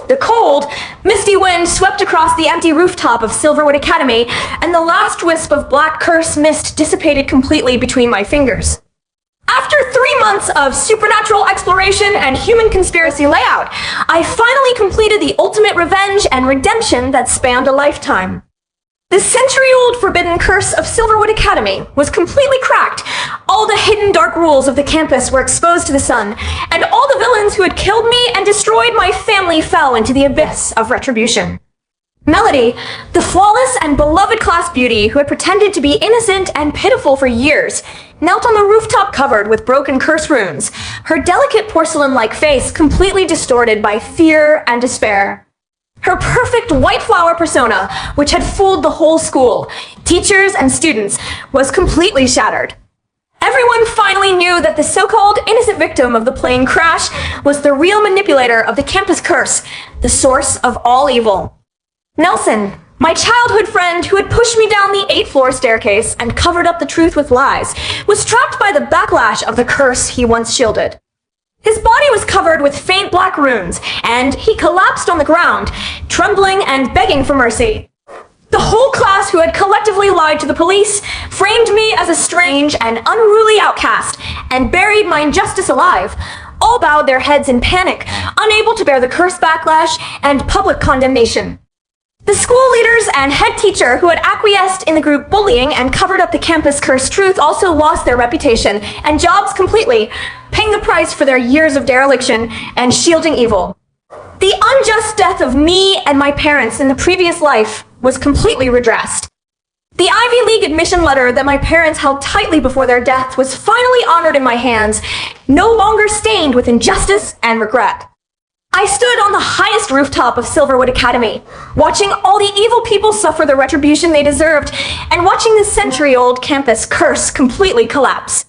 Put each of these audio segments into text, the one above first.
The cold, misty wind swept across the empty rooftop of Silverwood Academy, and the last wisp of black curse mist dissipated completely between my fingers. After 3 months of supernatural exploration and human conspiracy layout, I finally completed the ultimate revenge and redemption that spanned a lifetime. The century-old forbidden curse of Silverwood Academy was completely cracked. All the hidden dark rules of the campus were exposed to the sun, and all the villains who had killed me and destroyed my family fell into the abyss of retribution. Melody, the flawless and beloved class beauty who had pretended to be innocent and pitiful for years, knelt on the rooftop covered with broken curse runes, her delicate porcelain-like face completely distorted by fear and despair. Her perfect white flower persona, which had fooled the whole school, teachers and students, was completely shattered. Everyone finally knew that the so-called innocent victim of the plane crash was the real manipulator of the campus curse, the source of all evil. Nelson, my childhood friend who had pushed me down the 8th-floor staircase and covered up the truth with lies, was trapped by the backlash of the curse he once shielded. His body was covered with faint black runes, and he collapsed on the ground, trembling and begging for mercy. The whole class who had collectively lied to the police, framed me as a strange and unruly outcast, and buried my injustice alive, all bowed their heads in panic, unable to bear the curse backlash and public condemnation. The school leaders and head teacher who had acquiesced in the group bullying and covered up the campus curse truth also lost their reputation and jobs completely, paying the price for their years of dereliction and shielding evil. The unjust death of me and my parents in the previous life was completely redressed. The Ivy League admission letter that my parents held tightly before their death was finally honored in my hands, no longer stained with injustice and regret. I stood on the highest rooftop of Silverwood Academy, watching all the evil people suffer the retribution they deserved, and watching the century-old campus curse completely collapse.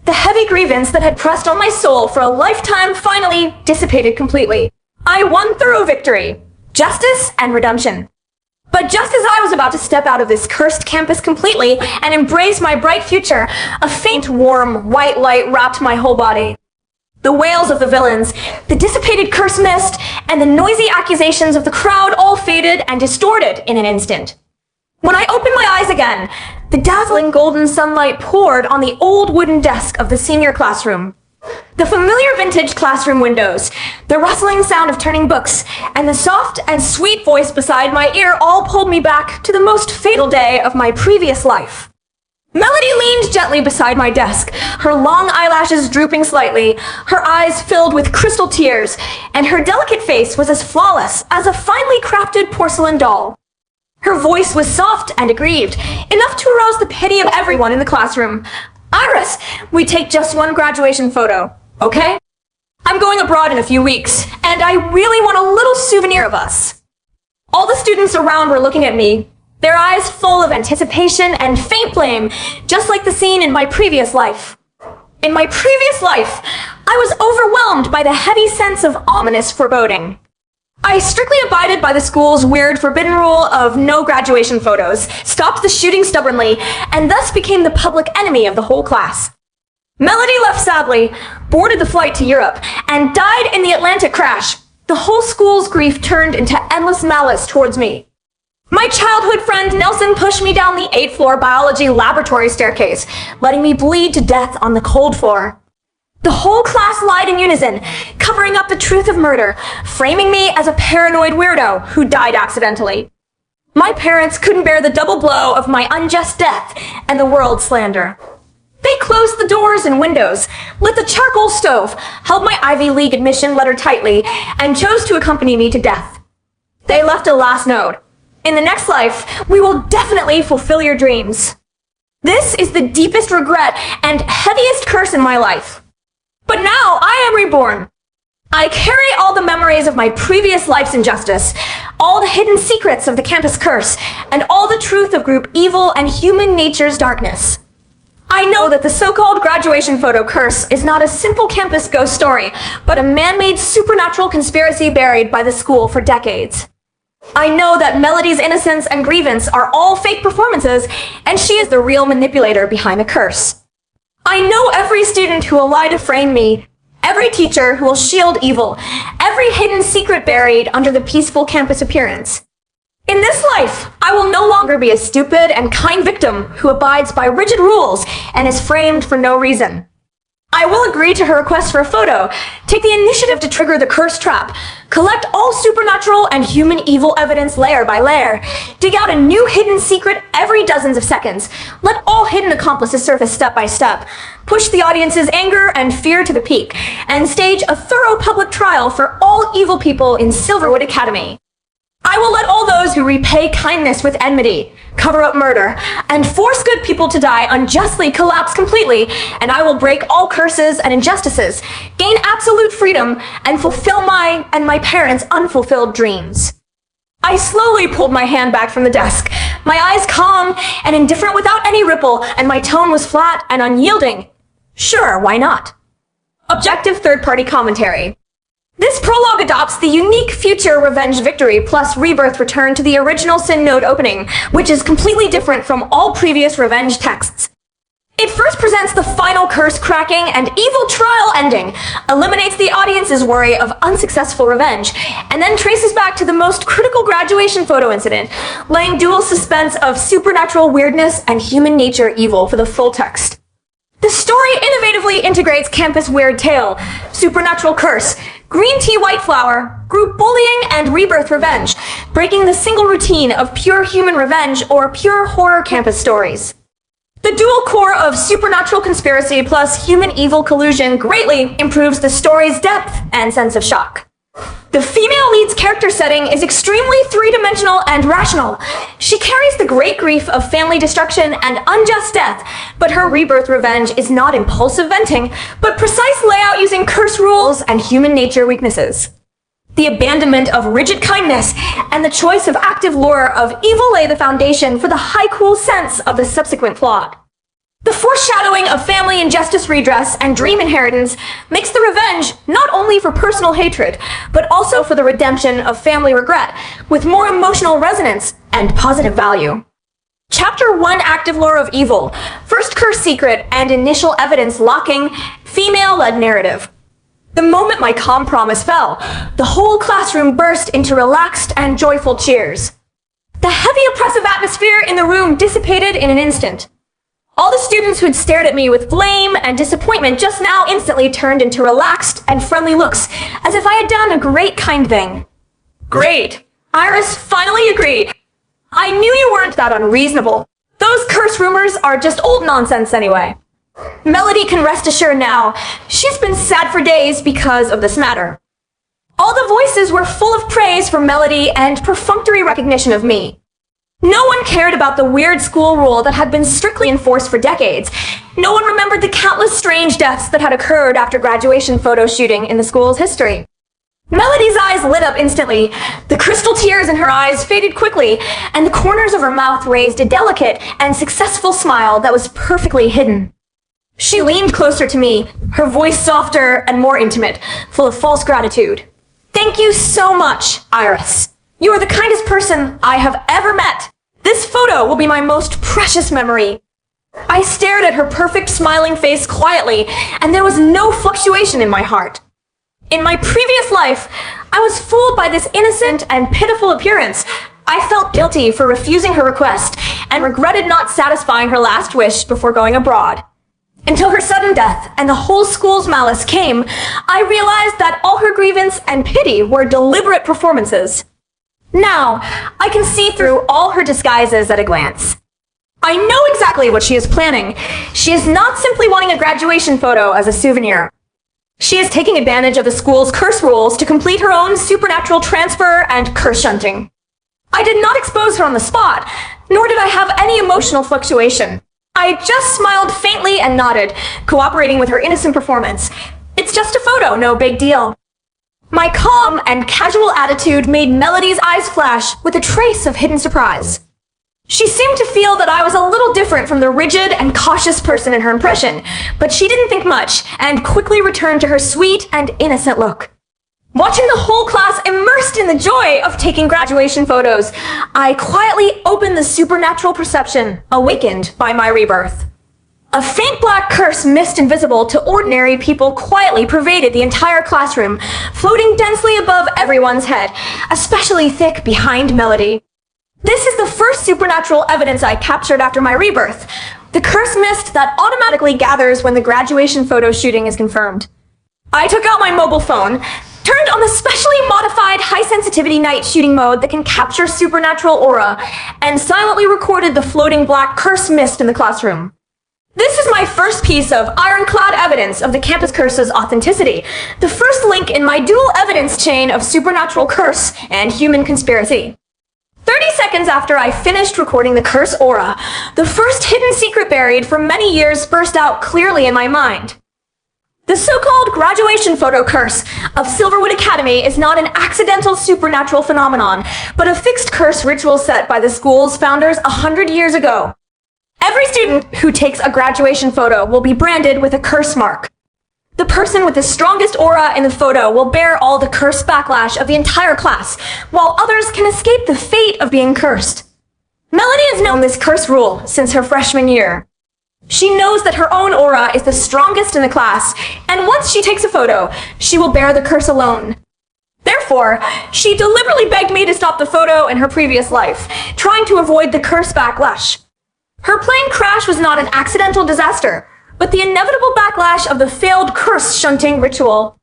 The heavy grievance that had pressed on my soul for a lifetime finally dissipated completely. I won thorough victory, justice, and redemption. But just as I was about to step out of this cursed campus completely and embrace my bright future, a faint, warm, white light wrapped my whole body. The wails of the villains, the dissipated curse mist, and the noisy accusations of the crowd all faded and distorted in an instant. When I opened my eyes again, the dazzling golden sunlight poured on the old wooden desk of the senior classroom. The familiar vintage classroom windows, the rustling sound of turning books, and the soft and sweet voice beside my ear all pulled me back to the most fatal day of my previous life. Melody leaned gently beside my desk, her long eyelashes drooping slightly, her eyes filled with crystal tears, and her delicate face was as flawless as a finely crafted porcelain doll. Her voice was soft and aggrieved, enough to arouse the pity of everyone in the classroom. Iris, we take just one graduation photo, okay? I'm going abroad in a few weeks, and I really want a little souvenir of us. All the students around were looking at me, their eyes full of anticipation and faint blame, just like the scene in my previous life. In my previous life, I was overwhelmed by the heavy sense of ominous foreboding. I strictly abided by the school's weird forbidden rule of no graduation photos, stopped the shooting stubbornly, and thus became the public enemy of the whole class. Melody left sadly, boarded the flight to Europe, and died in the Atlantic crash. The whole school's grief turned into endless malice towards me. My childhood friend Nelson pushed me down the 8th-floor biology laboratory staircase, letting me bleed to death on the cold floor. The whole class lied in unison, covering up the truth of murder, framing me as a paranoid weirdo who died accidentally. My parents couldn't bear the double blow of my unjust death and the world's slander. They closed the doors and windows, lit the charcoal stove, held my Ivy League admission letter tightly, and chose to accompany me to death. They left a last note. In the next life, we will definitely fulfill your dreams. This is the deepest regret and heaviest curse in my life. But now I am reborn. I carry all the memories of my previous life's injustice, all the hidden secrets of the campus curse, and all the truth of group evil and human nature's darkness. I know that the so-called graduation photo curse is not a simple campus ghost story, but a man-made supernatural conspiracy buried by the school for decades. I know that Melody's innocence and grievance are all fake performances, and she is the real manipulator behind the curse. I know every student who will lie to frame me, every teacher who will shield evil, every hidden secret buried under the peaceful campus appearance. In this life, I will no longer be a stupid and kind victim who abides by rigid rules and is framed for no reason. I will agree to her request for a photo, take the initiative to trigger the curse trap, collect all supernatural and human evil evidence layer by layer, dig out a new hidden secret every dozens of seconds, let all hidden accomplices surface step by step, push the audience's anger and fear to the peak, and stage a thorough public trial for all evil people in Silverwood Academy. I will let all those who repay kindness with enmity, cover up murder, and force good people to die unjustly collapse completely, and I will break all curses and injustices, gain absolute freedom, and fulfill my and my parents' unfulfilled dreams. I slowly pulled my hand back from the desk, my eyes calm and indifferent without any ripple, and my tone was flat and unyielding. Sure, why not? Objective third-party commentary. This prologue adopts the unique future revenge victory plus rebirth return to the original Sin Node opening, which is completely different from all previous revenge texts. It first presents the final curse cracking and evil trial ending, eliminates the audience's worry of unsuccessful revenge, and then traces back to the most critical graduation photo incident, laying dual suspense of supernatural weirdness and human nature evil for the full text. The story innovatively integrates campus weird tale, supernatural curse, green tea white flower, group bullying, and rebirth revenge, breaking the single routine of pure human revenge or pure horror campus stories. The dual core of supernatural conspiracy plus human evil collusion greatly improves the story's depth and sense of shock. The female lead's character setting is extremely three-dimensional and rational. She carries the great grief of family destruction and unjust death, but her rebirth revenge is not impulsive venting, but precise layout using curse rules and human nature weaknesses. The abandonment of rigid kindness and the choice of active lure of evil lay the foundation for the high cool sense of the subsequent plot. The foreshadowing of family injustice redress and dream inheritance makes the revenge not only for personal hatred, but also for the redemption of family regret, with more emotional resonance and positive value. Chapter 1 Active Lore of Evil, First Curse Secret, and Initial Evidence Locking, Female-Led Narrative. The moment my calm promise fell, the whole classroom burst into relaxed and joyful cheers. The heavy oppressive atmosphere in the room dissipated in an instant. All the students who had stared at me with blame and disappointment just now instantly turned into relaxed and friendly looks, as if I had done a great kind thing. Great! Iris finally agreed. I knew you weren't that unreasonable. Those curse rumors are just old nonsense anyway. Melody can rest assured now. She's been sad for days because of this matter. All the voices were full of praise for Melody and perfunctory recognition of me. No one cared about the weird school rule that had been strictly enforced for decades. No one remembered the countless strange deaths that had occurred after graduation photo shooting in the school's history. Melody's eyes lit up instantly. The crystal tears in her eyes faded quickly, and the corners of her mouth raised a delicate and successful smile that was perfectly hidden. She leaned closer to me, her voice softer and more intimate, full of false gratitude. Thank you so much, Iris. You are the kindest person I have ever met. This photo will be my most precious memory. I stared at her perfect smiling face quietly, and there was no fluctuation in my heart. In my previous life, I was fooled by this innocent and pitiful appearance. I felt guilty for refusing her request and regretted not satisfying her last wish before going abroad. Until her sudden death and the whole school's malice came, I realized that all her grievance and pity were deliberate performances. Now, I can see through all her disguises at a glance. I know exactly what she is planning. She is not simply wanting a graduation photo as a souvenir. She is taking advantage of the school's curse rules to complete her own supernatural transfer and curse shunting. I did not expose her on the spot, nor did I have any emotional fluctuation. I just smiled faintly and nodded, cooperating with her innocent performance. It's just a photo, no big deal. My calm and casual attitude made Melody's eyes flash with a trace of hidden surprise. She seemed to feel that I was a little different from the rigid and cautious person in her impression, but she didn't think much and quickly returned to her sweet and innocent look. Watching the whole class immersed in the joy of taking graduation photos, I quietly opened the supernatural perception awakened by my rebirth. A faint black curse mist invisible to ordinary people quietly pervaded the entire classroom, floating densely above everyone's head, especially thick behind Melody. This is the first supernatural evidence I captured after my rebirth, the curse mist that automatically gathers when the graduation photo shooting is confirmed. I took out my mobile phone, turned on the specially modified high-sensitivity night shooting mode that can capture supernatural aura, and silently recorded the floating black curse mist in the classroom. This is my first piece of ironclad evidence of the campus curse's authenticity, the first link in my dual evidence chain of supernatural curse and human conspiracy. 30 seconds after I finished recording the curse aura, the first hidden secret buried for many years burst out clearly in my mind. The so-called graduation photo curse of Silverwood Academy is not an accidental supernatural phenomenon, but a fixed curse ritual set by the school's founders 100 years ago. Every student who takes a graduation photo will be branded with a curse mark. The person with the strongest aura in the photo will bear all the curse backlash of the entire class, while others can escape the fate of being cursed. Melody has known this curse rule since her freshman year. She knows that her own aura is the strongest in the class, and once she takes a photo, she will bear the curse alone. Therefore, she deliberately begged me to stop the photo in her previous life, trying to avoid the curse backlash. Her plane crash was not an accidental disaster, but the inevitable backlash of the failed curse shunting ritual.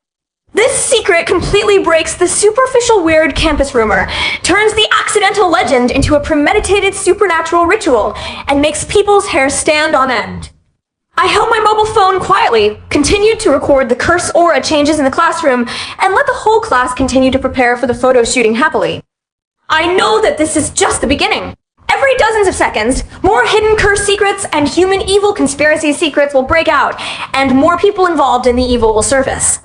This secret completely breaks the superficial weird campus rumor, turns the accidental legend into a premeditated supernatural ritual, and makes people's hair stand on end. I held my mobile phone quietly, continued to record the curse aura changes in the classroom, and let the whole class continue to prepare for the photo shooting happily. I know that this is just the beginning. Every dozens of seconds, more hidden curse secrets and human evil conspiracy secrets will break out, and more people involved in the evil will surface.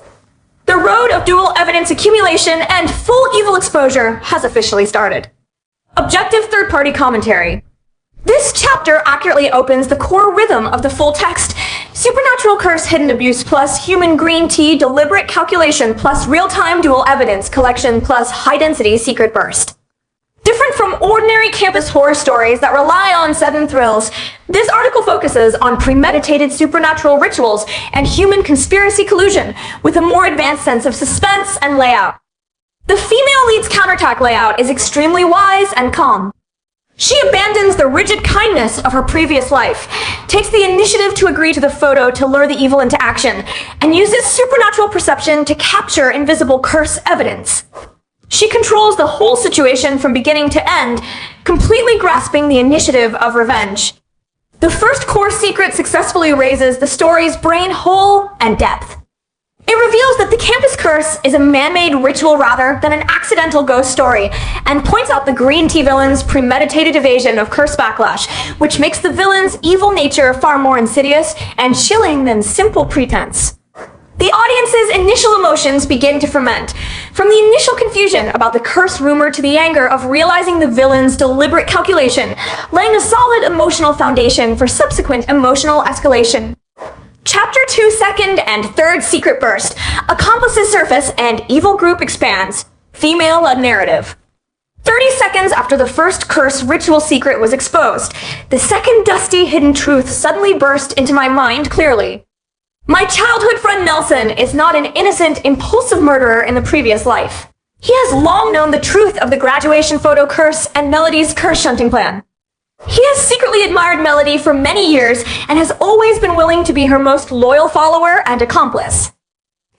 The road of dual evidence accumulation and full evil exposure has officially started. Objective third-party commentary. This chapter accurately opens the core rhythm of the full text. Supernatural curse hidden abuse plus human green tea deliberate calculation plus real-time dual evidence collection plus high-density secret burst. Different from ordinary campus horror stories that rely on sudden thrills, this article focuses on premeditated supernatural rituals and human conspiracy collusion with a more advanced sense of suspense and layout. The female lead's counterattack layout is extremely wise and calm. She abandons the rigid kindness of her previous life, takes the initiative to agree to the photo to lure the evil into action, and uses supernatural perception to capture invisible curse evidence. She controls the whole situation from beginning to end, completely grasping the initiative of revenge. The first core secret successfully raises the story's brain whole and depth. It reveals that the campus curse is a man-made ritual rather than an accidental ghost story, and points out the green tea villain's premeditated evasion of curse backlash, which makes the villain's evil nature far more insidious and chilling than simple pretense. The audience's initial emotions begin to ferment, from the initial confusion about the curse rumor to the anger of realizing the villain's deliberate calculation, laying a solid emotional foundation for subsequent emotional escalation. Chapter 2 second and third secret burst. Accomplices surface and evil group expands. Female-led narrative. 30 seconds after the first curse ritual secret was exposed, the second dusty hidden truth suddenly burst into my mind clearly. My childhood friend Nelson is not an innocent, impulsive murderer in the previous life. He has long known the truth of the graduation photo curse and Melody's curse shunting plan. He has secretly admired Melody for many years and has always been willing to be her most loyal follower and accomplice.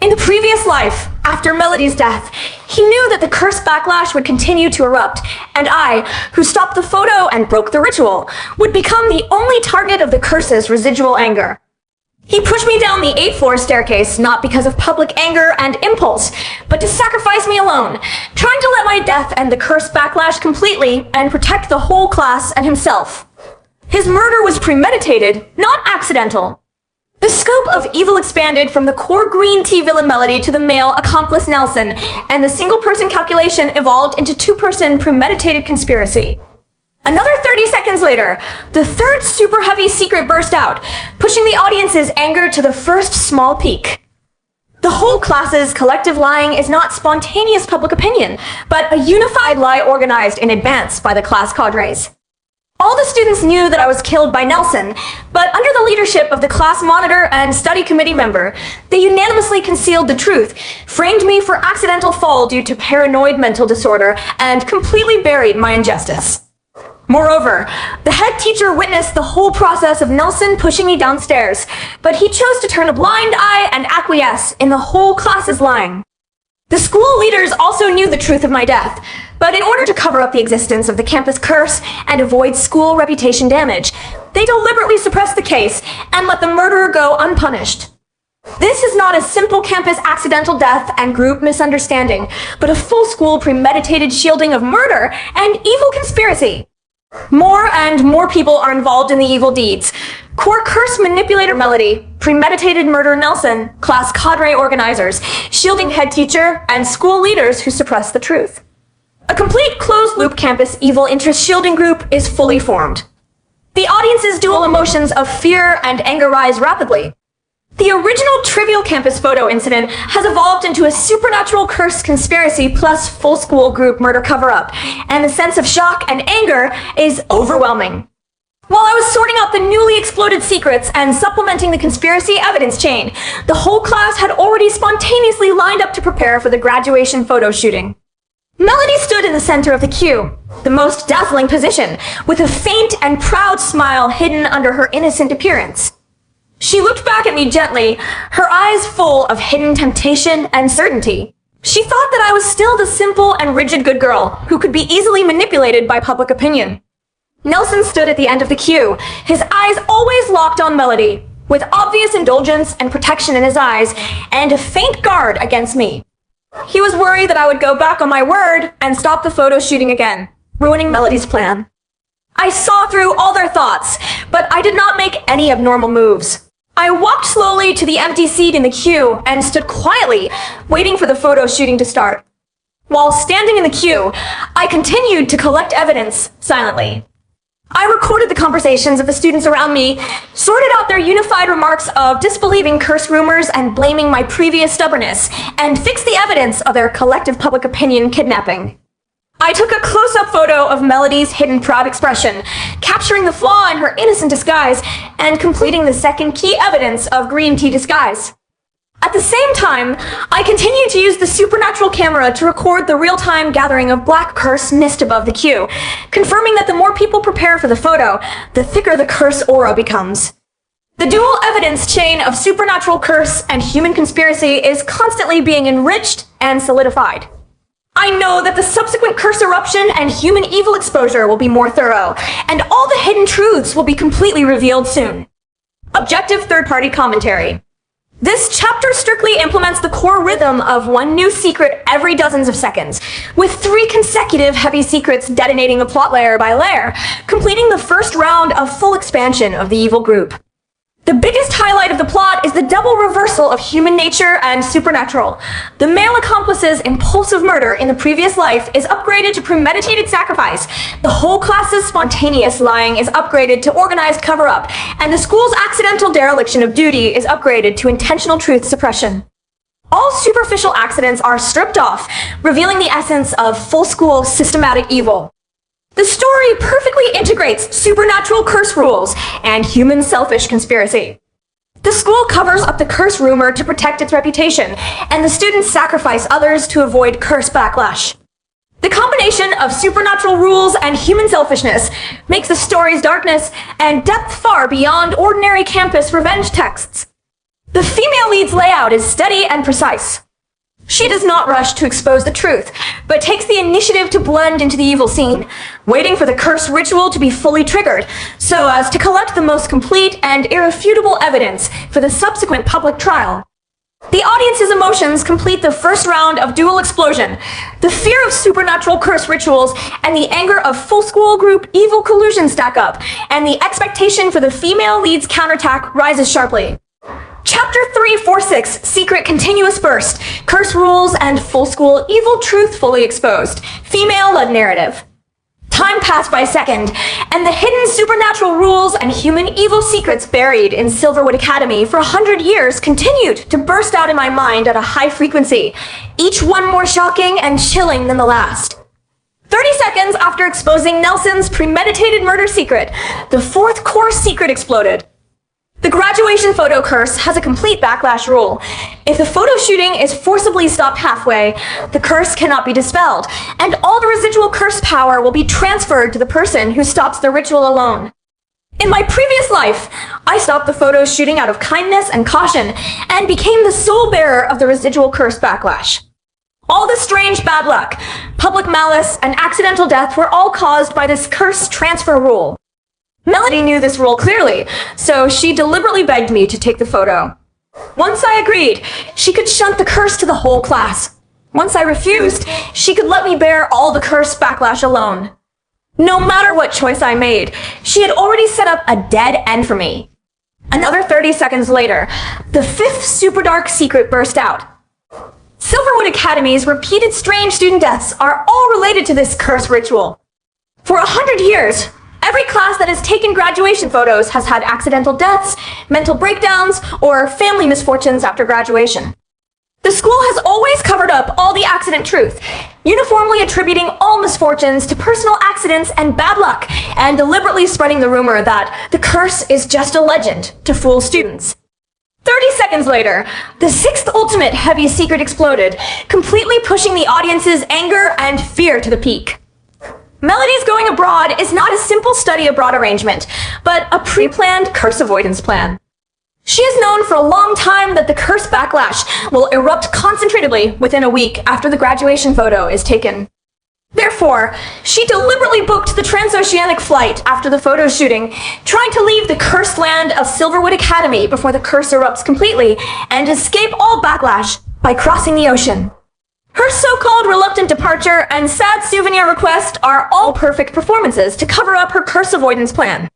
In the previous life, after Melody's death, he knew that the curse backlash would continue to erupt, and I, who stopped the photo and broke the ritual, would become the only target of the curse's residual anger. He pushed me down the 8th floor staircase not because of public anger and impulse, but to sacrifice me alone, trying to let my death end the curse backlash completely and protect the whole class and himself. His murder was premeditated, not accidental. The scope of evil expanded from the core green tea villain Melody to the male accomplice Nelson, and the single-person calculation evolved into two-person premeditated conspiracy. Another 30 seconds later, the third super heavy secret burst out, pushing the audience's anger to the first small peak. The whole class's collective lying is not spontaneous public opinion, but a unified lie organized in advance by the class cadres. All the students knew that I was killed by Nelson, but under the leadership of the class monitor and study committee member, they unanimously concealed the truth, framed me for accidental fall due to paranoid mental disorder, and completely buried my injustice. Moreover, the head teacher witnessed the whole process of Nelson pushing me downstairs, but he chose to turn a blind eye and acquiesce in the whole class's lying. The school leaders also knew the truth of my death, but in order to cover up the existence of the campus curse and avoid school reputation damage, they deliberately suppressed the case and let the murderer go unpunished. This is not a simple campus accidental death and group misunderstanding, but a full school premeditated shielding of murder and evil conspiracy. More and more people are involved in the evil deeds. Core curse manipulator Melody, premeditated murder Nelson, class cadre organizers, shielding head teacher, and school leaders who suppress the truth. A complete closed-loop campus evil interest shielding group is fully formed. The audience's dual emotions of fear and anger rise rapidly. The original trivial campus photo incident has evolved into a supernatural curse conspiracy plus full school group murder cover-up, and the sense of shock and anger is overwhelming. While I was sorting out the newly exploded secrets and supplementing the conspiracy evidence chain, the whole class had already spontaneously lined up to prepare for the graduation photo shooting. Melody stood in the center of the queue, the most dazzling position, with a faint and proud smile hidden under her innocent appearance. She looked back at me gently, her eyes full of hidden temptation and certainty. She thought that I was still the simple and rigid good girl who could be easily manipulated by public opinion. Nelson stood at the end of the queue, his eyes always locked on Melody, with obvious indulgence and protection in his eyes, and a faint guard against me. He was worried that I would go back on my word and stop the photo shooting again, ruining Melody's plan. I saw through all their thoughts, but I did not make any abnormal moves. I walked slowly to the empty seat in the queue and stood quietly, waiting for the photo shooting to start. While standing in the queue, I continued to collect evidence silently. I recorded the conversations of the students around me, sorted out their unified remarks of disbelieving curse rumors and blaming my previous stubbornness, and fixed the evidence of their collective public opinion kidnapping. I took a close-up photo of Melody's hidden proud expression, capturing the flaw in her innocent disguise and completing the second key evidence of green tea disguise. At the same time, I continued to use the supernatural camera to record the real-time gathering of black curse mist above the queue, confirming that the more people prepare for the photo, the thicker the curse aura becomes. The dual evidence chain of supernatural curse and human conspiracy is constantly being enriched and solidified. I know that the subsequent curse eruption and human evil exposure will be more thorough, and all the hidden truths will be completely revealed soon. Objective third-party commentary. This chapter strictly implements the core rhythm of one new secret every dozens of seconds, with 3 consecutive heavy secrets detonating the plot layer by layer, completing the first round of full expansion of the evil group. The biggest highlight of the plot is the double reversal of human nature and supernatural. The male accomplice's impulsive murder in the previous life is upgraded to premeditated sacrifice. The whole class's spontaneous lying is upgraded to organized cover-up, and the school's accidental dereliction of duty is upgraded to intentional truth suppression. All superficial accidents are stripped off, revealing the essence of full school systematic evil. The story perfectly integrates supernatural curse rules and human selfish conspiracy. The school covers up the curse rumor to protect its reputation, and the students sacrifice others to avoid curse backlash. The combination of supernatural rules and human selfishness makes the story's darkness and depth far beyond ordinary campus revenge texts. The female lead's layout is steady and precise. She does not rush to expose the truth, but takes the initiative to blend into the evil scene, waiting for the curse ritual to be fully triggered, so as to collect the most complete and irrefutable evidence for the subsequent public trial. The audience's emotions complete the first round of dual explosion. The fear of supernatural curse rituals and the anger of full school group evil collusion stack up, and the expectation for the female lead's counterattack rises sharply. Chapter 346, Secret Continuous Burst, Curse Rules and Full School Evil Truth Fully Exposed, Female-Led Narrative. Time passed by second, and the hidden supernatural rules and human evil secrets buried in Silverwood Academy for 100 years continued to burst out in my mind at a high frequency, each one more shocking and chilling than the last. 30 seconds seconds after exposing Nelson's premeditated murder secret, the fourth core secret exploded. The graduation photo curse has a complete backlash rule. If the photo shooting is forcibly stopped halfway, the curse cannot be dispelled, and all the residual curse power will be transferred to the person who stops the ritual alone. In my previous life, I stopped the photo shooting out of kindness and caution, and became the sole bearer of the residual curse backlash. All the strange bad luck, public malice, and accidental death were all caused by this curse transfer rule. Melody knew this rule clearly, so she deliberately begged me to take the photo. Once I agreed, she could shunt the curse to the whole class. Once I refused, she could let me bear all the curse backlash alone. No matter what choice I made, she had already set up a dead end for me. Another 30 seconds later, the fifth super dark secret burst out. Silverwood Academy's repeated strange student deaths are all related to this curse ritual. For 100 years, every class that has taken graduation photos has had accidental deaths, mental breakdowns, or family misfortunes after graduation. The school has always covered up all the accident truth, uniformly attributing all misfortunes to personal accidents and bad luck, and deliberately spreading the rumor that the curse is just a legend to fool students. 30 seconds later, the sixth ultimate heavy secret exploded, completely pushing the audience's anger and fear to the peak. Melody's going abroad is not a simple study abroad arrangement, but a pre-planned curse avoidance plan. She has known for a long time that the curse backlash will erupt concentratedly within a week after the graduation photo is taken. Therefore, she deliberately booked the transoceanic flight after the photo shooting, trying to leave the cursed land of Silverwood Academy before the curse erupts completely and escape all backlash by crossing the ocean. Her so-called reluctant departure and sad souvenir request are all perfect performances to cover up her curse avoidance plan.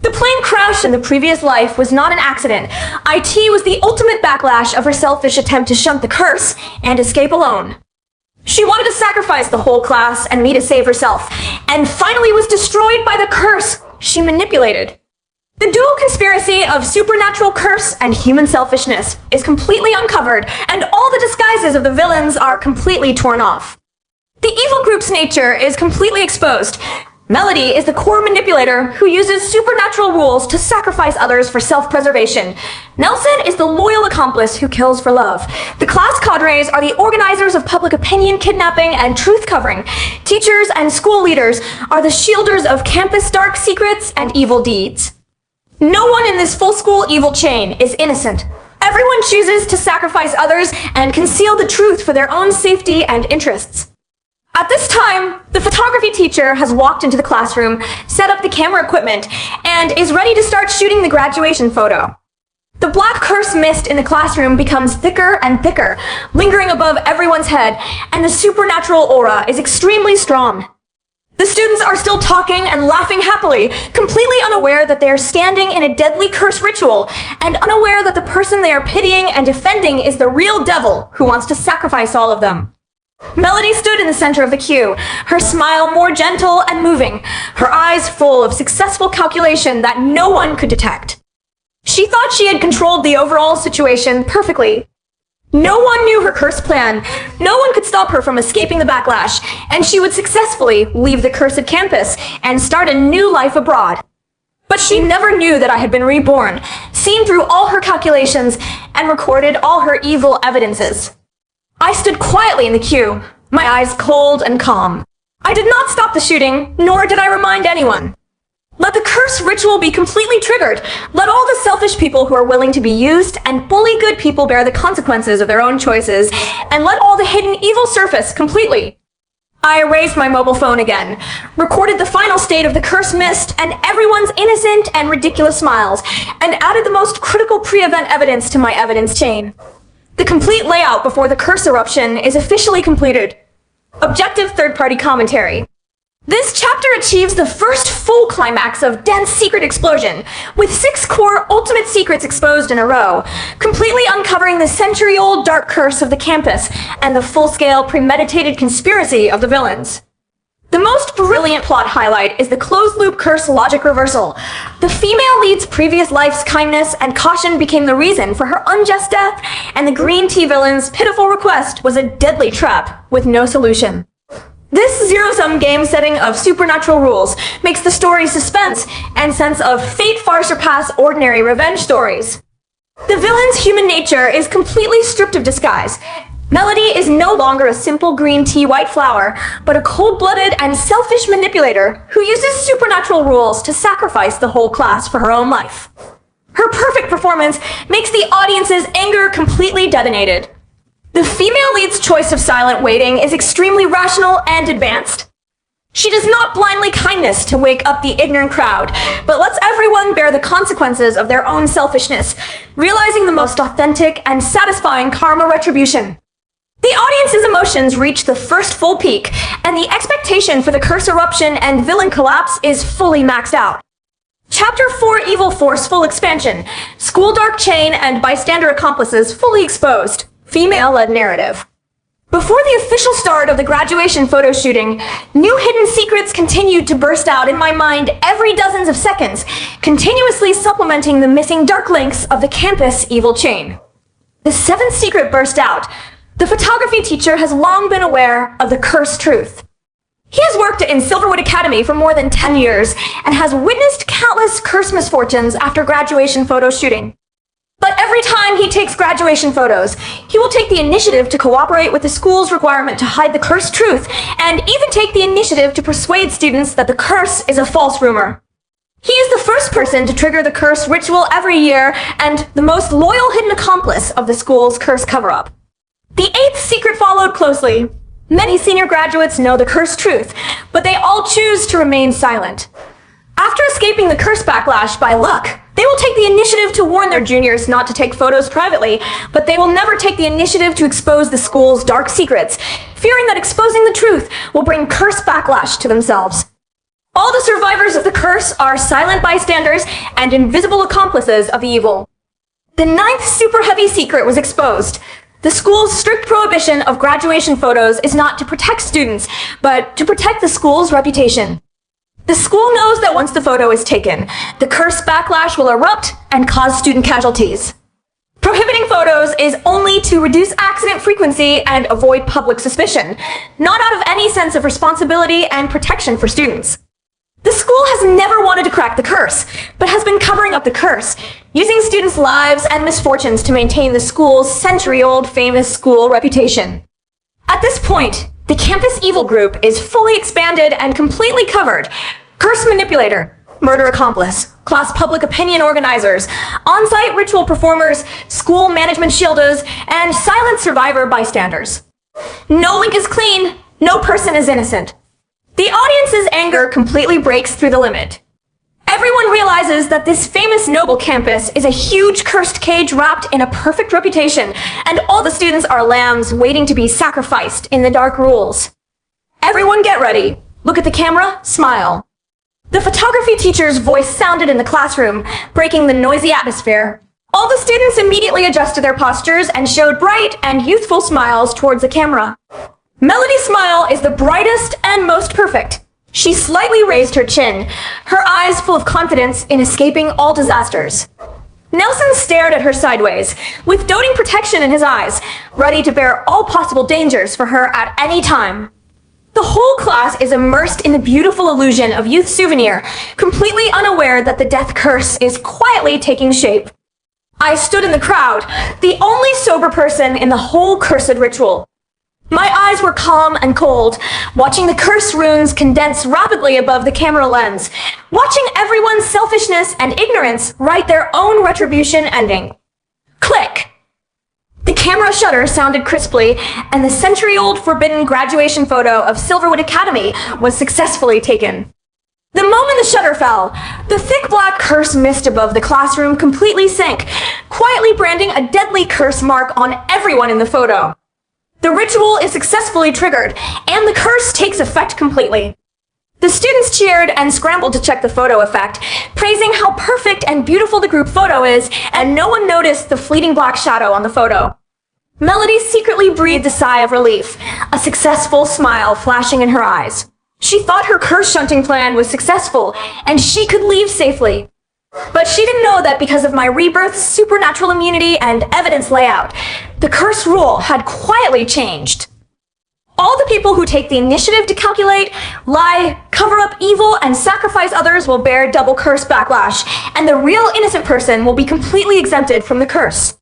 The plane crash in the previous life was not an accident. IT was the ultimate backlash of her selfish attempt to shunt the curse and escape alone. She wanted to sacrifice the whole class and me to save herself, and finally was destroyed by the curse she manipulated. The dual conspiracy of supernatural curse and human selfishness is completely uncovered, and all the disguises of the villains are completely torn off. The evil group's nature is completely exposed. Melody is the core manipulator who uses supernatural rules to sacrifice others for self-preservation. Nelson is the loyal accomplice who kills for love. The class cadres are the organizers of public opinion kidnapping and truth covering. Teachers and school leaders are the shielders of campus dark secrets and evil deeds. No one in this full school evil chain is innocent. Everyone chooses to sacrifice others and conceal the truth for their own safety and interests. At this time, the photography teacher has walked into the classroom, set up the camera equipment, and is ready to start shooting the graduation photo. The black curse mist in the classroom becomes thicker and thicker, lingering above everyone's head, and the supernatural aura is extremely strong. The students are still talking and laughing happily, completely unaware that they are standing in a deadly curse ritual, and unaware that the person they are pitying and defending is the real devil who wants to sacrifice all of them. Melody stood in the center of the queue, her smile more gentle and moving, her eyes full of successful calculation that no one could detect. She thought she had controlled the overall situation perfectly. No one knew her curse plan, no one could stop her from escaping the backlash, and she would successfully leave the cursed campus and start a new life abroad. But she never knew that I had been reborn, seen through all her calculations, and recorded all her evil evidences. I stood quietly in the queue, my eyes cold and calm. I did not stop the shooting, nor did I remind anyone. Let the curse ritual be completely triggered. Let all the selfish people who are willing to be used and fully good people bear the consequences of their own choices, and let all the hidden evil surface completely. I erased my mobile phone again, recorded the final state of the curse mist and everyone's innocent and ridiculous smiles, and added the most critical pre-event evidence to my evidence chain. The complete layout before the curse eruption is officially completed. Objective third-party commentary. This chapter achieves the first full climax of dense secret explosion, with 6 core ultimate secrets exposed in a row, completely uncovering the century-old dark curse of the campus and the full-scale premeditated conspiracy of the villains. The most brilliant plot highlight is the closed-loop curse logic reversal. The female lead's previous life's kindness and caution became the reason for her unjust death, and the green tea villain's pitiful request was a deadly trap with no solution. This zero-sum game setting of supernatural rules makes the story's suspense and sense of fate far surpass ordinary revenge stories. The villain's human nature is completely stripped of disguise. Melody is no longer a simple green tea white flower, but a cold-blooded and selfish manipulator who uses supernatural rules to sacrifice the whole class for her own life. Her perfect performance makes the audience's anger completely detonated. The female lead's choice of silent waiting is extremely rational and advanced. She does not blindly kindness to wake up the ignorant crowd, but lets everyone bear the consequences of their own selfishness, realizing the most authentic and satisfying karma retribution. The audience's emotions reach the first full peak, and the expectation for the curse eruption and villain collapse is fully maxed out. Chapter 4 Evil Force Full Expansion, School Dark Chain and Bystander Accomplices Fully Exposed, Female-Led Narrative. Before the official start of the graduation photo shooting, new hidden secrets continued to burst out in my mind every dozens of seconds, continuously supplementing the missing dark links of the campus evil chain. The seventh secret burst out. The photography teacher has long been aware of the cursed truth. He has worked in Silverwood Academy for more than 10 years and has witnessed countless curse misfortunes after graduation photo shooting. But every time he takes graduation photos, he will take the initiative to cooperate with the school's requirement to hide the cursed truth and even take the initiative to persuade students that the curse is a false rumor. He is the first person to trigger the curse ritual every year and the most loyal hidden accomplice of the school's curse cover-up. The eighth secret followed closely. Many senior graduates know the cursed truth, but they all choose to remain silent. After escaping the curse backlash by luck, they will take the initiative to warn their juniors not to take photos privately, but they will never take the initiative to expose the school's dark secrets, fearing that exposing the truth will bring curse backlash to themselves. All the survivors of the curse are silent bystanders and invisible accomplices of evil. The ninth super heavy secret was exposed. The school's strict prohibition of graduation photos is not to protect students, but to protect the school's reputation. The school knows that once the photo is taken, the curse backlash will erupt and cause student casualties. Prohibiting photos is only to reduce accident frequency and avoid public suspicion, not out of any sense of responsibility and protection for students. The school has never wanted to crack the curse, but has been covering up the curse, using students' lives and misfortunes to maintain the school's century-old famous school reputation. At this point, the campus evil group is fully expanded and completely covered. Curse manipulator, murder accomplice, class public opinion organizers, on-site ritual performers, school management shieldas, and silent survivor bystanders. No link is clean, no person is innocent. The audience's anger completely breaks through the limit. Everyone realizes that this famous noble campus is a huge cursed cage wrapped in a perfect reputation, and all the students are lambs waiting to be sacrificed in the dark rules. Everyone get ready. Look at the camera, smile. The photography teacher's voice sounded in the classroom, breaking the noisy atmosphere. All the students immediately adjusted their postures and showed bright and youthful smiles towards the camera. Melody's smile is the brightest and most perfect. She slightly raised her chin, her eyes full of confidence in escaping all disasters. Nelson stared at her sideways, with doting protection in his eyes, ready to bear all possible dangers for her at any time. The whole class is immersed in the beautiful illusion of youth souvenir, completely unaware that the death curse is quietly taking shape. I stood in the crowd, the only sober person in the whole cursed ritual. My eyes were calm and cold, watching the curse runes condense rapidly above the camera lens, watching everyone's selfishness and ignorance write their own retribution ending. Click! The camera shutter sounded crisply, and the century-old forbidden graduation photo of Silverwood Academy was successfully taken. The moment the shutter fell, the thick black curse mist above the classroom completely sank, quietly branding a deadly curse mark on everyone in the photo. The ritual is successfully triggered, and the curse takes effect completely. The students cheered and scrambled to check the photo effect, praising how perfect and beautiful the group photo is, and no one noticed the fleeting black shadow on the photo. Melody secretly breathed a sigh of relief, a successful smile flashing in her eyes. She thought her curse shunting plan was successful, and she could leave safely. But she didn't know that because of my Rebirth supernatural immunity and evidence layout, the curse rule had quietly changed. All the people who take the initiative to calculate, lie, cover up evil, and sacrifice others will bear double curse backlash, and the real innocent person will be completely exempted from the curse.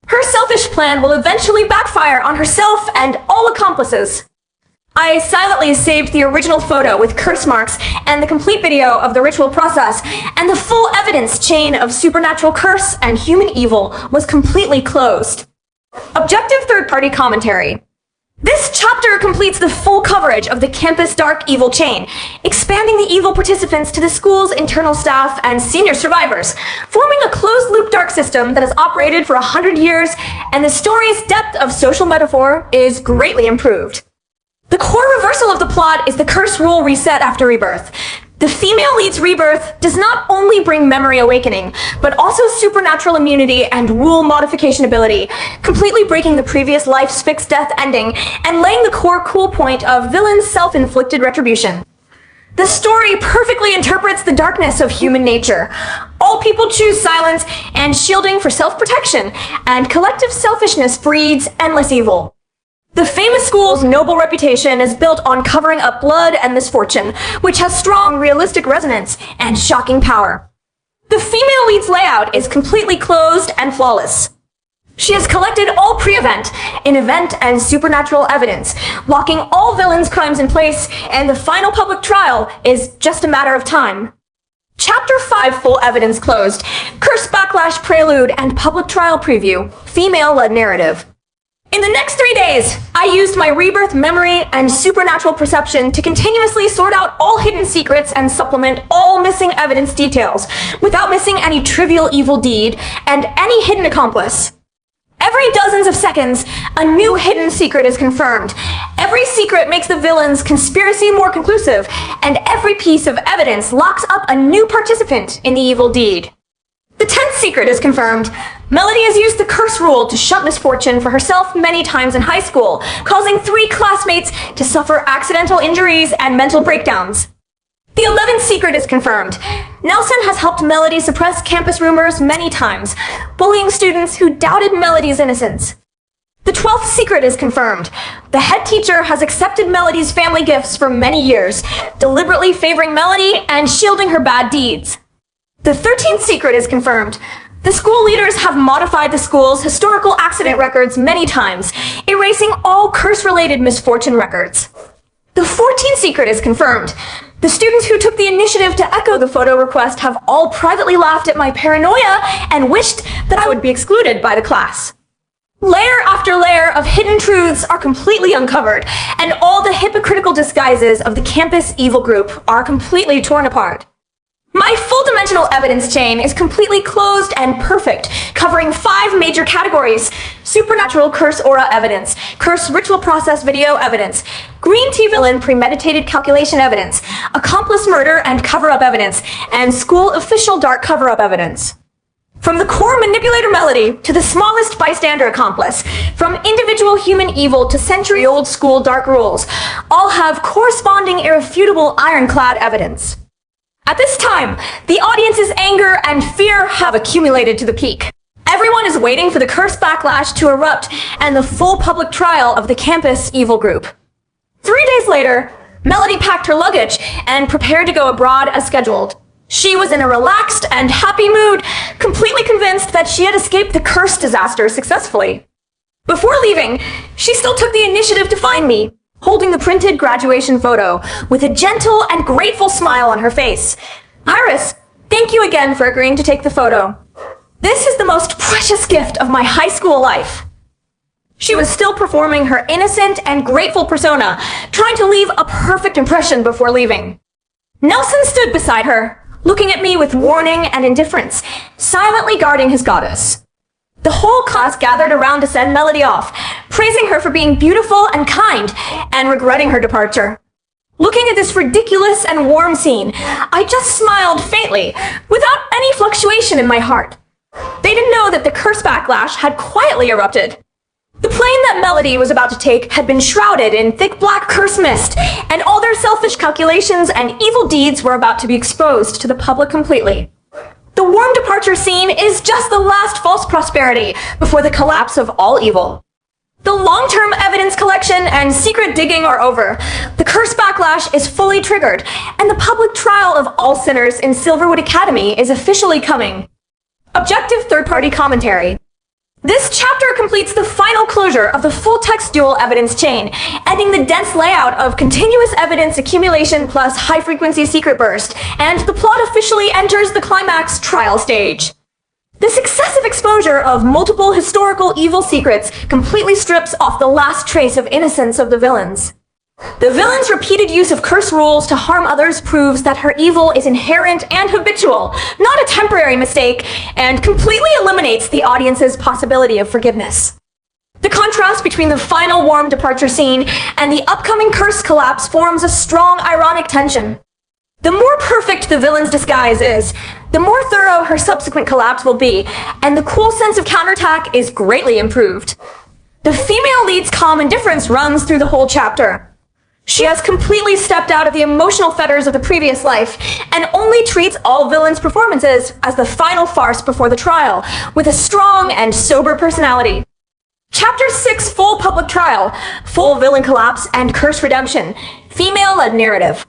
Her selfish plan will eventually backfire on herself and all accomplices. I silently saved the original photo with curse marks and the complete video of the ritual process, and the full evidence chain of supernatural curse and human evil was completely closed. Objective third-party commentary. This chapter completes the full coverage of the campus dark evil chain, expanding the evil participants to the school's internal staff and senior survivors, forming a closed-loop dark system that has operated for 100 years, and the story's depth of social metaphor is greatly improved. The core reversal of the plot is the curse rule reset after Rebirth. The female lead's rebirth does not only bring memory awakening, but also supernatural immunity and rule modification ability, completely breaking the previous life's fixed death ending and laying the core cool point of villain's self-inflicted retribution. The story perfectly interprets the darkness of human nature. All people choose silence and shielding for self-protection, and collective selfishness breeds endless evil. The famous school's noble reputation is built on covering up blood and misfortune, which has strong realistic resonance and shocking power. The female lead's layout is completely closed and flawless. She has collected all pre-event, in-event, and supernatural evidence, locking all villains' crimes in place, and the final public trial is just a matter of time. Chapter 5 Full Evidence Closed, Curse Backlash Prelude, and Public Trial Preview, Female-Led Narrative. In the next 3 days, I used my rebirth memory and supernatural perception to continuously sort out all hidden secrets and supplement all missing evidence details, without missing any trivial evil deed and any hidden accomplice. Every dozens of seconds, a new hidden secret is confirmed. Every secret makes the villain's conspiracy more conclusive, and every piece of evidence locks up a new participant in the evil deed. The 10th secret is confirmed. Melody has used the curse rule to shunt misfortune for herself many times in high school, causing 3 classmates to suffer accidental injuries and mental breakdowns. The 11th secret is confirmed. Nelson has helped Melody suppress campus rumors many times, bullying students who doubted Melody's innocence. The 12th secret is confirmed. The head teacher has accepted Melody's family gifts for many years, deliberately favoring Melody and shielding her bad deeds. The 13th secret is confirmed. The school leaders have modified the school's historical accident records many times, erasing all curse-related misfortune records. The 14th secret is confirmed. The students who took the initiative to echo the photo request have all privately laughed at my paranoia and wished that I would be excluded by the class. Layer after layer of hidden truths are completely uncovered, and all the hypocritical disguises of the campus evil group are completely torn apart. My full-dimensional evidence chain is completely closed and perfect, covering 5 major categories: supernatural curse aura evidence, curse ritual process video evidence, green tea villain premeditated calculation evidence, accomplice murder and cover-up evidence, and school official dark cover-up evidence. From the core manipulator Melody to the smallest bystander accomplice, from individual human evil to century-old school dark rules, all have corresponding irrefutable ironclad evidence. At this time, the audience's anger and fear have accumulated to the peak. Everyone is waiting for the curse backlash to erupt and the full public trial of the campus evil group. 3 days later, Melody packed her luggage and prepared to go abroad as scheduled. She was in a relaxed and happy mood, completely convinced that she had escaped the curse disaster successfully. Before leaving, she still took the initiative to find me, holding the printed graduation photo with a gentle and grateful smile on her face. "Iris, thank you again for agreeing to take the photo. This is the most precious gift of my high school life." She was still performing her innocent and grateful persona, trying to leave a perfect impression before leaving. Nelson stood beside her, looking at me with warning and indifference, silently guarding his goddess. The whole class gathered around to send Melody off, praising her for being beautiful and kind, and regretting her departure. Looking at this ridiculous and warm scene, I just smiled faintly, without any fluctuation in my heart. They didn't know that the curse backlash had quietly erupted. The plane that Melody was about to take had been shrouded in thick black curse mist, and all their selfish calculations and evil deeds were about to be exposed to the public completely. The warm departure scene is just the last false prosperity before the collapse of all evil. The long-term evidence collection and secret digging are over. The curse backlash is fully triggered, and the public trial of all sinners in Silverwood Academy is officially coming. Objective third-party commentary. This chapter completes the final closure of the full-text dual evidence chain, ending the dense layout of continuous evidence accumulation plus high-frequency secret burst, and the plot officially enters the climax trial stage. The successive exposure of multiple historical evil secrets completely strips off the last trace of innocence of the villains. The villain's repeated use of curse rules to harm others proves that her evil is inherent and habitual, not a temporary mistake, and completely eliminates the audience's possibility of forgiveness. The contrast between the final warm departure scene and the upcoming curse collapse forms a strong ironic tension. The more perfect the villain's disguise is, the more thorough her subsequent collapse will be, and the cool sense of counterattack is greatly improved. The female lead's calm indifference runs through the whole chapter. She has completely stepped out of the emotional fetters of the previous life, and only treats all villains' performances as the final farce before the trial, with a strong and sober personality. Chapter 6 Full Public Trial, Full Villain Collapse, and Curse Redemption, Female-Led Narrative.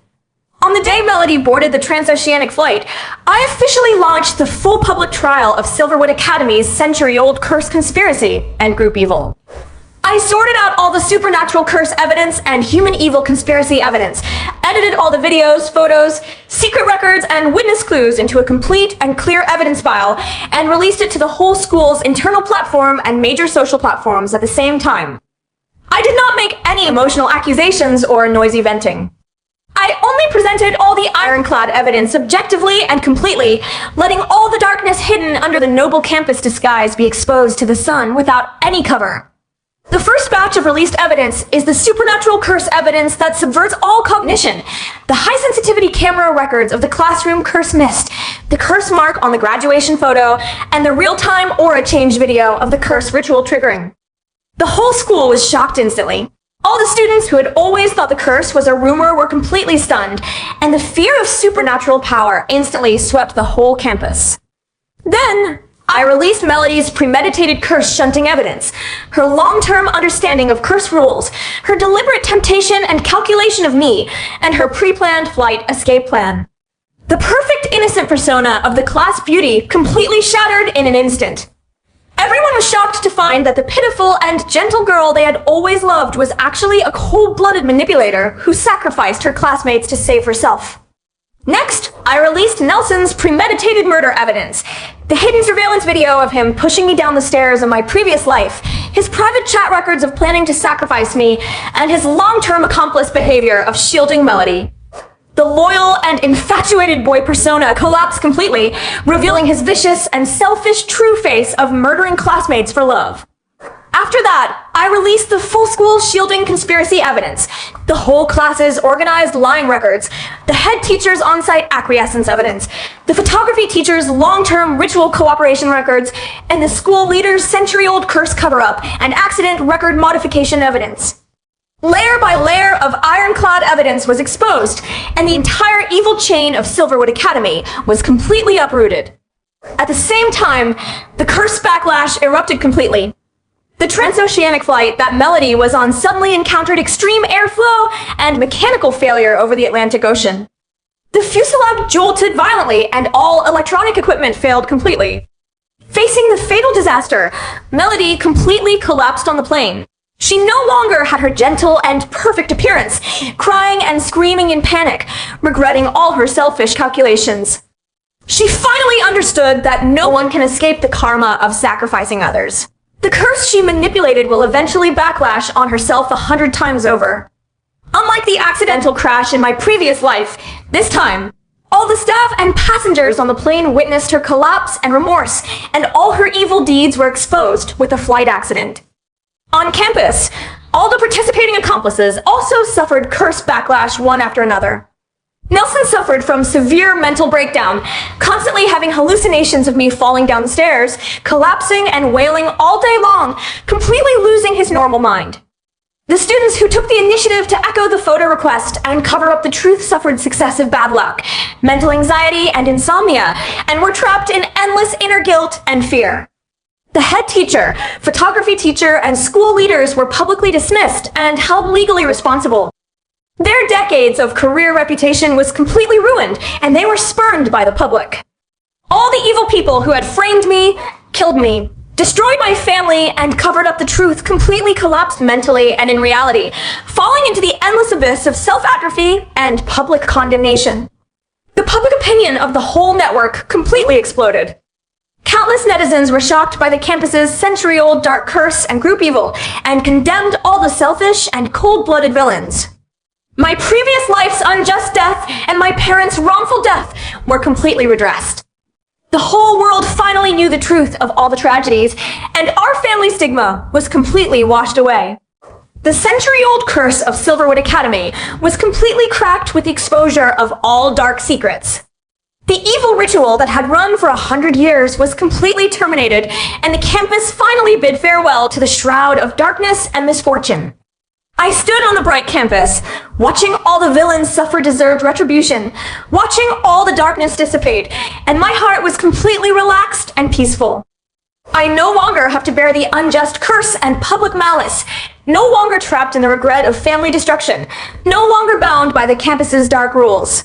On the day Melody boarded the transoceanic flight, I officially launched the full public trial of Silverwood Academy's century-old curse conspiracy and group evil. I sorted out all the supernatural curse evidence and human evil conspiracy evidence, edited all the videos, photos, secret records, and witness clues into a complete and clear evidence file, and released it to the whole school's internal platform and major social platforms at the same time. I did not make any emotional accusations or noisy venting. I only presented all the ironclad evidence objectively and completely, letting all the darkness hidden under the noble campus disguise be exposed to the sun without any cover. The first batch of released evidence is the supernatural curse evidence that subverts all cognition, the high-sensitivity camera records of the classroom curse mist, the curse mark on the graduation photo, and the real-time aura change video of the curse ritual triggering. The whole school was shocked instantly. All the students who had always thought the curse was a rumor were completely stunned, and the fear of supernatural power instantly swept the whole campus. Then, I released Melody's premeditated curse shunting evidence, her long-term understanding of curse rules, her deliberate temptation and calculation of me, and her pre-planned flight escape plan. The perfect innocent persona of the class beauty completely shattered in an instant. Everyone was shocked to find that the pitiful and gentle girl they had always loved was actually a cold-blooded manipulator who sacrificed her classmates to save herself. Next, I released Nelson's premeditated murder evidence, the hidden surveillance video of him pushing me down the stairs in my previous life, his private chat records of planning to sacrifice me, and his long-term accomplice behavior of shielding Melody. The loyal and infatuated boy persona collapsed completely, revealing his vicious and selfish true face of murdering classmates for love. After that, I released the full school shielding conspiracy evidence, the whole class's organized lying records, the head teacher's on-site acquiescence evidence, the photography teacher's long-term ritual cooperation records, and the school leader's century-old curse cover-up and accident record modification evidence. Layer by layer of ironclad evidence was exposed, and the entire evil chain of Silverwood Academy was completely uprooted. At the same time, the curse backlash erupted completely. The transoceanic flight that Melody was on suddenly encountered extreme airflow and mechanical failure over the Atlantic Ocean. The fuselage jolted violently, and all electronic equipment failed completely. Facing the fatal disaster, Melody completely collapsed on the plane. She no longer had her gentle and perfect appearance, crying and screaming in panic, regretting all her selfish calculations. She finally understood that no one can escape the karma of sacrificing others. The curse she manipulated will eventually backlash on herself 100 times over. Unlike the accidental crash in my previous life, this time, all the staff and passengers on the plane witnessed her collapse and remorse, and all her evil deeds were exposed with the flight accident. On campus, all the participating accomplices also suffered curse backlash one after another. Nelson suffered from severe mental breakdown, constantly having hallucinations of me falling down the stairs, collapsing and wailing all day long, completely losing his normal mind. The students who took the initiative to echo the photo request and cover up the truth suffered successive bad luck, mental anxiety, and insomnia, and were trapped in endless inner guilt and fear. The head teacher, photography teacher, and school leaders were publicly dismissed and held legally responsible. Their decades of career reputation was completely ruined, and they were spurned by the public. All the evil people who had framed me, killed me, destroyed my family, and covered up the truth completely collapsed mentally and in reality, falling into the endless abyss of self-atrophy and public condemnation. The public opinion of the whole network completely exploded. Countless netizens were shocked by the campus's century-old dark curse and group evil, and condemned all the selfish and cold-blooded villains. My previous life's unjust death and my parents' wrongful death were completely redressed. The whole world finally knew the truth of all the tragedies, and our family stigma was completely washed away. The century-old curse of Silverwood Academy was completely cracked with the exposure of all dark secrets. The evil ritual that had run for 100 years was completely terminated, and the campus finally bid farewell to the shroud of darkness and misfortune. I stood on the bright campus, watching all the villains suffer deserved retribution, watching all the darkness dissipate, and my heart was completely relaxed and peaceful. I no longer have to bear the unjust curse and public malice, no longer trapped in the regret of family destruction, no longer bound by the campus's dark rules.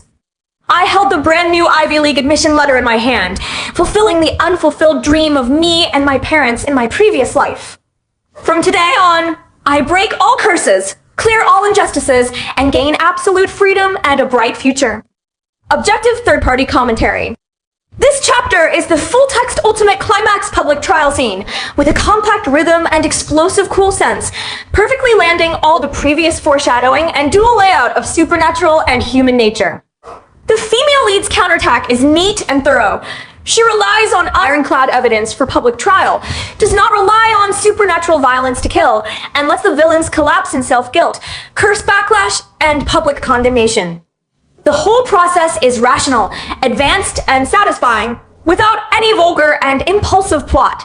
I held the brand new Ivy League admission letter in my hand, fulfilling the unfulfilled dream of me and my parents in my previous life. From today on, I break all curses, clear all injustices, and gain absolute freedom and a bright future. Objective third-party commentary. This chapter is the full-text ultimate climax public trial scene, with a compact rhythm and explosive cool sense, perfectly landing all the previous foreshadowing and dual layout of supernatural and human nature. The female lead's counterattack is neat and thorough. She relies on ironclad evidence for public trial, does not rely on supernatural violence to kill, and lets the villains collapse in self-guilt, curse backlash, and public condemnation. The whole process is rational, advanced, and satisfying, without any vulgar and impulsive plot.